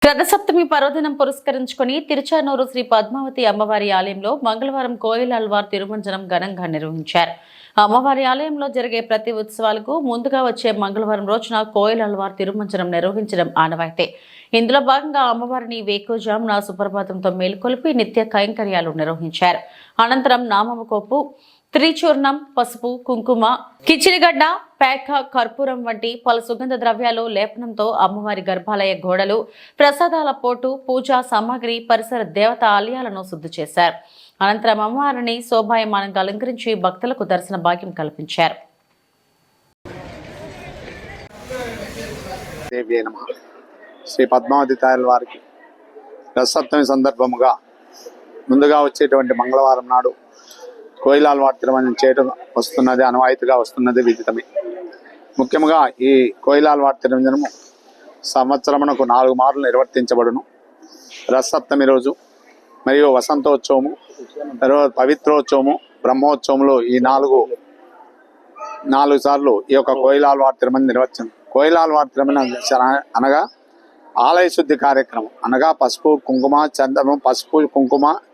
రథసప్తమి పర్వదినం పురస్కరించుకుని తిరుచానూరు శ్రీ పద్మావతి అమ్మవారి ఆలయంలో మంగళవారం కోయిల్ అల్వార్ తిరుమంజనం ఘనంగా నిర్వహించారు. అమ్మవారి ఆలయంలో జరిగే ప్రతి ఉత్సవాలకు ముందుగా వచ్చే మంగళవారం రోజున కోయిల్ అల్వార్ తిరుమంజనం నిర్వహించడం ఆనవాయితీ. ఇందులో భాగంగా అమ్మవారిని వేకువజామున సుప్రభాతంతో మేల్కొల్పి నిత్య కైంకర్యాలు నిర్వహించారు. అనంతరం నామముకోపు, త్రిచూర్ణం, పసుపు, కుంకుమ, కిచిడిగడ్డ, పేక, కర్పూరం వంటి పలు సుగంధ ద్రవ్యాలు లేపనంతో అమ్మవారి గర్భాలయ గోడలు, ప్రసాదాల పోటు, పూజా సామాగ్రి, పరిసర దేవత ఆలయాలను శుద్ధి చేశారు. అనంతరం అమ్మవారిని శోభాయమానంగా అలంకరించి భక్తులకు దర్శన భాగ్యం కల్పించారు. శ్రీ పద్మావతి తాయల వారికి రథసప్తమి సందర్భముగా ముందుగా వచ్చేటువంటి మంగళవారం నాడు కోయిల్ అల్వార్ తిరుమంజనం చేయడం వస్తున్నది, అనువాయితీగా వస్తున్నది, విదితమే. ముఖ్యంగా ఈ కోయిల్ అల్వార్ తిరుమంజనము సంవత్సరమునకు 4 మార్లు నిర్వర్తించబడును. రథసప్తమి రోజు మరియు వసంతోత్సవము, తర్వాత పవిత్రోత్సవము, బ్రహ్మోత్సవములు ఈ 4 సార్లు ఈ యొక్క కోయిల్ అల్వార్ తిరుమంజనం నిర్వర్తించం. కోయిల్ అల్వార్ తిరుమంజనం అనగా ఆలయ శుద్ధి కార్యక్రమం, అనగా పసుపు, కుంకుమ,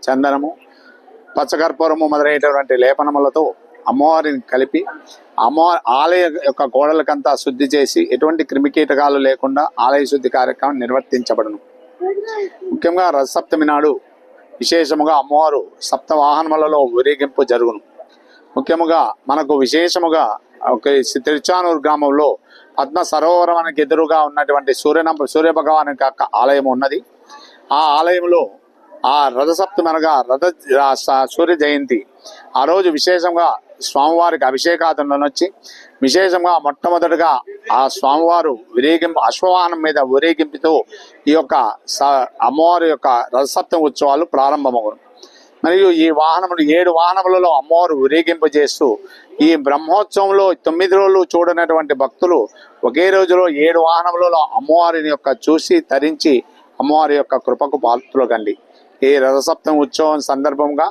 చందనము, పచ్చకర్పూరము మొదలైనటువంటి లేపనములతో అమ్మవారిని కలిపి అమ్మవారి ఆలయ యొక్క గోడలకంతా శుద్ధి చేసి ఎటువంటి క్రిమికీటకాలు లేకుండా ఆలయ శుద్ధి కార్యక్రమం నిర్వర్తించబడును. ముఖ్యంగా రథసప్తమి నాడు విశేషముగా అమ్మవారు సప్త వాహనములలో ఊరేగింపు జరుగును. ముఖ్యముగా మనకు విశేషముగా తిరుచానూరు గ్రామంలో పద్మ సరోవరానికి ఎదురుగా ఉన్నటువంటి సూర్య భగవాన్ యొక్క ఆలయం ఉన్నది. ఆ ఆలయంలో ఆ రథసప్తమి అనగా సూర్య జయంతి ఆ రోజు విశేషంగా స్వామివారికి అభిషేకాదులను వచ్చి విశేషంగా మొట్టమొదటిగా ఆ స్వామివారు అశ్వవాహనం మీద ఊరేగింపుతో ఈ యొక్క అమ్మవారి యొక్క రథసప్తమి ఉత్సవాలు ప్రారంభమవును. మరియు ఈ వాహనములు 7 వాహనములలో అమ్మవారు ఊరేగింపు చేస్తూ ఈ బ్రహ్మోత్సవంలో 9 రోజులు చూడనటువంటి భక్తులు ఒకే రోజులో 7 వాహనములలో అమ్మవారిని యొక్క చూసి తరించి అమ్మవారి యొక్క కృపకు పాత్రలు కండి. ఈ రథసప్తమి ఉత్సవం సందర్భంగా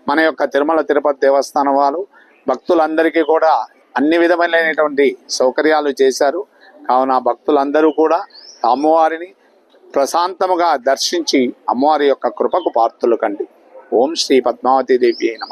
మన యొక్క తిరుమల తిరుపతి దేవస్థానం వారు భక్తులందరికీ కూడా అన్ని విధమైనటువంటి సౌకర్యాలు చేశారు. కావున భక్తులందరూ కూడా అమ్మవారిని ప్రశాంతముగా దర్శించి అమ్మవారి యొక్క కృపకు పాత్రలు కండి. ఓం శ్రీ పద్మావతి దేవి నమః.